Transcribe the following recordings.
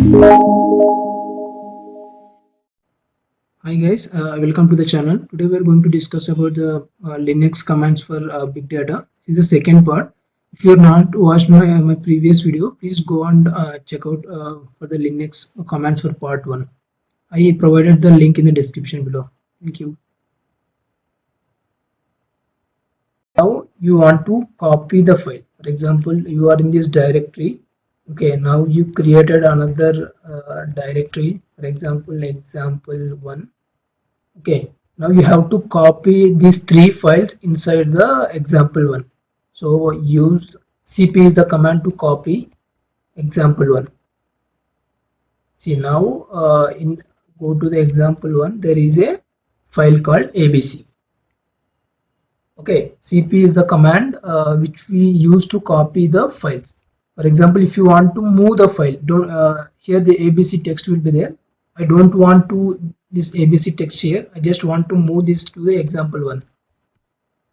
Hi guys, welcome to the channel. Today we are going to discuss about the Linux commands for big data. This is the second part. If you have not watched my previous video, please go and check out for the Linux commands for part 1. I provided the link in the description below. Thank you. Now you want to copy the file. For example, you are in this directory. Okay, now you created another directory. For example, example1. Okay, now you have to copy these three files inside the example1. So use cp is the command to copy example1. See now in go to the example1, there is a file called abc. Okay, cp is the command which we use to copy the files. For example, if you want to move the file, don't here the abc text will be there. I don't want to this abc text here. I just want to move this to the example1.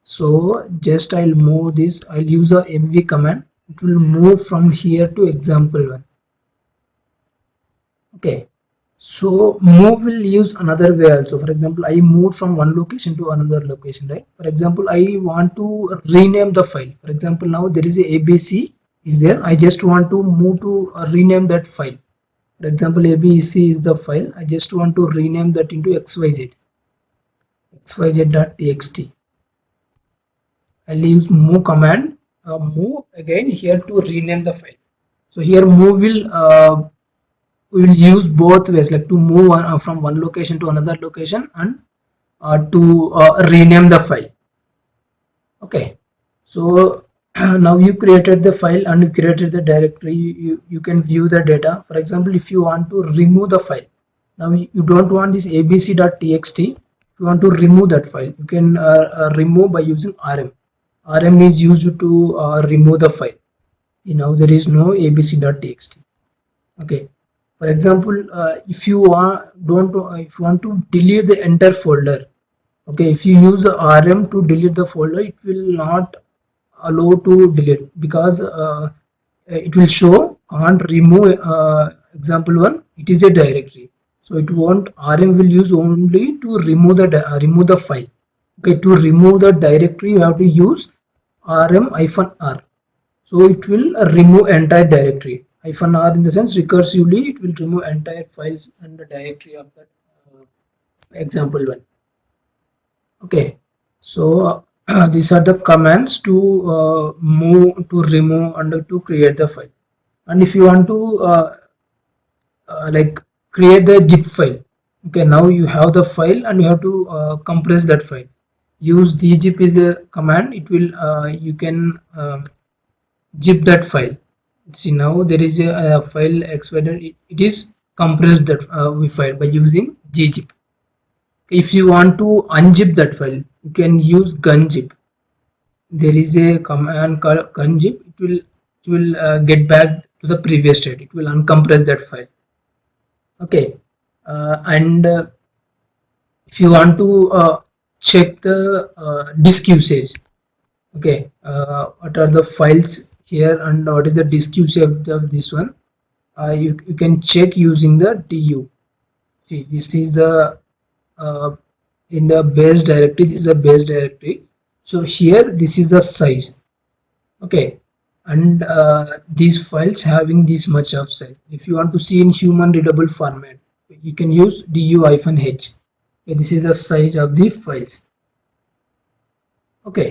So just I'll move this. I'll use a mv command. It will move from here to example1. Okay, so move will use another way also. For example, I moved from one location to another location, right? For example, I want to rename the file. For example, now there is a abc is there. I just want to move to rename that file. For example, abc is the file. I just want to rename that into xyz.txt. I'll use move command, move again here to rename the file. So here move will we will use both ways, like to move from one location to another location and to rename the file. Okay, so now you created the file and you created the directory. You can view the data. For example, if you want to remove the file, now you don't want this abc.txt. If you want to remove that file, you can remove by using rm. Rm is used to remove the file. Now there is no abc.txt. Okay, for example, if you if you want to delete the entire folder, okay, if you use the rm to delete the folder, it will not allow to delete, because it will show can't remove example1. It is a directory, so it won't. Rm will use only to remove the file. Okay, to remove the directory you have to use rm-r. So it will remove entire directory. -r in the sense recursively it will remove entire files and the directory of that example1. Okay, so these are the commands to move, to remove, and to create the file. And if you want to like create the zip file, okay, now you have the file and you have to compress that file. Use gzip is a command. It will you can zip that file. See now there is a file expanded. It is compressed that we file by using gzip. If you want to unzip that file, you can use gunzip. There is a command called gunzip. It will get back to the previous state. It will uncompress that file. Okay, and if you want to check the disk usage, okay, what are the files here and what is the disk usage of this one, you can check using the du. See, this is the in the base directory. This is the base directory. So here this is the size. Okay, and these files having this much of size. If you want to see in human readable format, you can use du-h. Okay, this is the size of the files. Okay,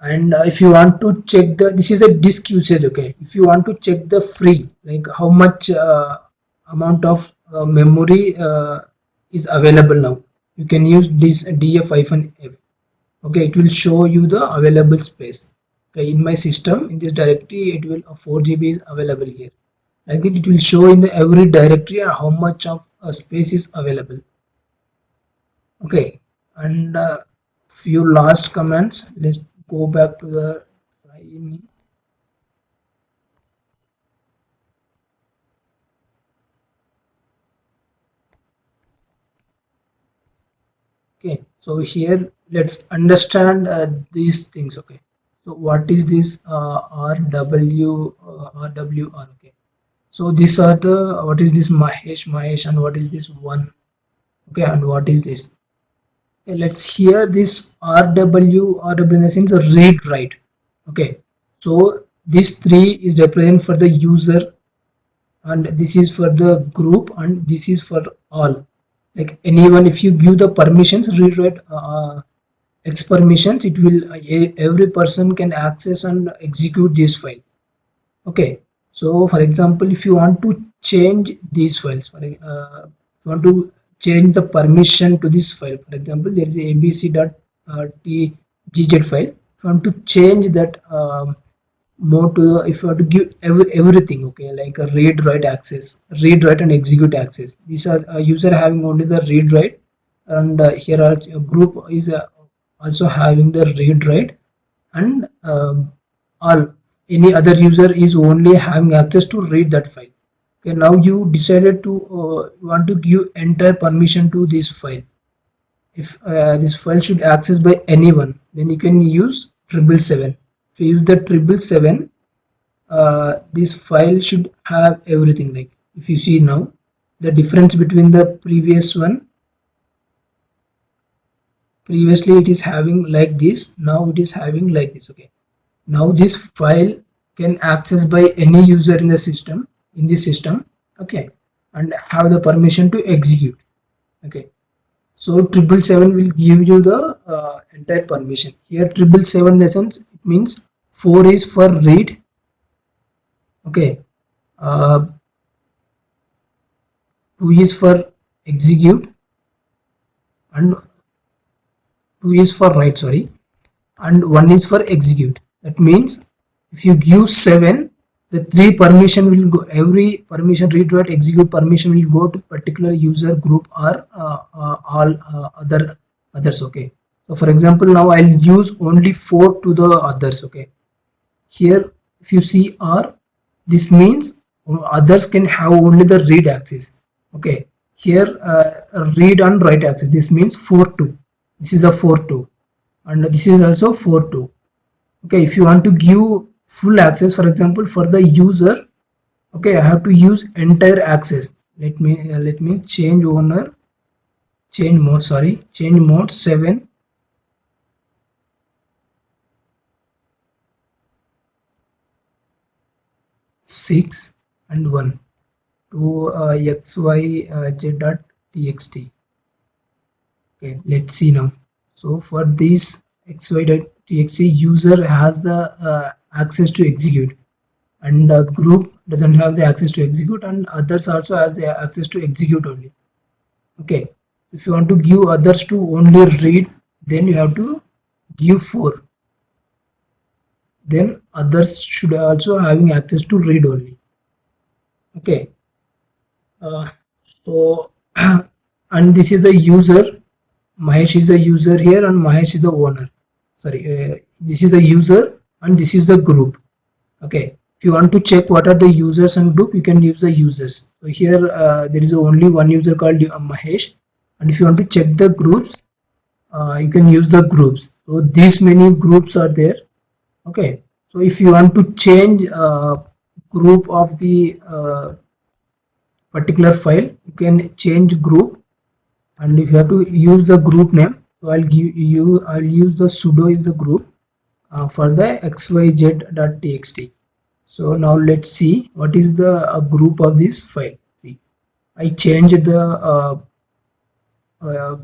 and if you want to check the, this is a disk usage. Okay, if you want to check the free, like how much amount of memory is available now, you can use this df-f. Okay, it will show you the available space. Okay, in my system, in this directory, it will 4 GB is available here. I think it will show in the every directory how much of space is available. Okay, and few last commands. Let's go back to the try. Okay, so here let's understand these things. Okay, so what is this rwr? Okay, So these are the, what is this Mahesh, and what is this one, okay, and what is this. Okay, let's hear this RW in the sense of read write. Okay, so this three is represent for the user, and this is for the group, and this is for all. Like anyone, if you give the permissions, read write X permissions, it will every person can access and execute this file. Okay, so for example, if you want to change these files, if you want to change the permission to this file, for example, there is a abc.tgz file. If you want to change that more to if you want to give everything, okay, like a read write access, read write and execute access, these are user having only the read write, and here are a group is also having the read write, and all any other user is only having access to read that file. Okay, now you decided to want to give entire permission to this file. If this file should access by anyone, then you can use 777. If you use the 777, this file should have everything. Like if you see now the difference between the previous one, previously it is having like this, now it is having like this. Okay, now this file can access by any user in the system, in this system. Okay, and have the permission to execute. Okay, so 777 will give you the entire permission. Here 777 lessons, it means 4 is for read. Okay, uh, 2 is for execute, and 2 is for write, sorry, and 1 is for execute. That means if you give 7, the 3 permission will go, every permission, read write execute permission will go to particular user group or all others. Okay, so for example, now I'll use only 4 to the others. Okay, here if you see R, this means others can have only the read access. Okay, here read and write access, this means 4 2, this is a 4 2, and this is also 4 2. Okay, if you want to give full access, for example, for the user, okay, I have to use entire access. Let me change owner, change mode, sorry, change mode 7 6 and 1 to xyz.txt. Okay, let's see now. So for this xy.txt, user has the access to execute, and group doesn't have the access to execute, and others also has the access to execute only. Okay, if you want to give others to only read, then you have to give 4, then others should also having access to read only. Okay, uh, so and this is the user, Mahesh is the user here, and Mahesh is the owner. Sorry, this is the user and this is the group. Okay, if you want to check what are the users and group, you can use the users. So here there is only one user called Mahesh, and if you want to check the groups, you can use the groups. So these many groups are there. Okay, so if you want to change group of the particular file, you can change group, and if you have to use the group name, so I'll use the sudo is the group for the xyz.txt. So now let's see what is the group of this file. See, I changed the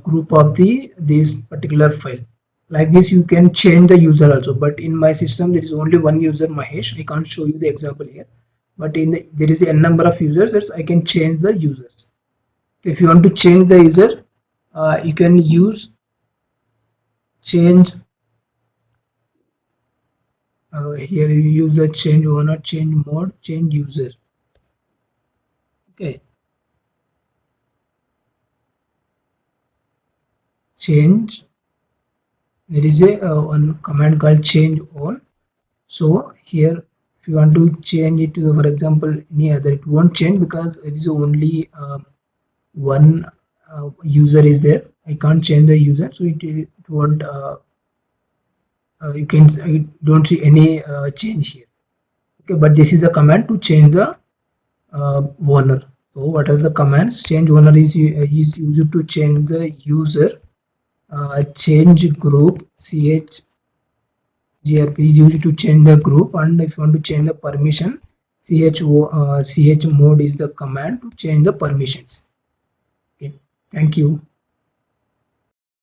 group of the this particular file. Like this you can change the user also, but in my system there is only one user, Mahesh. I can't show you the example here, but there is a number of users, that I can change the users. If you want to change the user, you can use change, here you use the change owner, change mode, change user. Okay, change, there is a one command called change on. So here if you want to change it to the, for example, any other, it won't change because it is only one user is there. I can't change the user, so it won't you can, I don't see any change here. Okay, but this is a command to change the owner. So what are the commands? Change owner is used to change the user. Change group, chgrp is used to change the group, and if you want to change the permission, chmod is the command to change the permissions. Okay, thank you.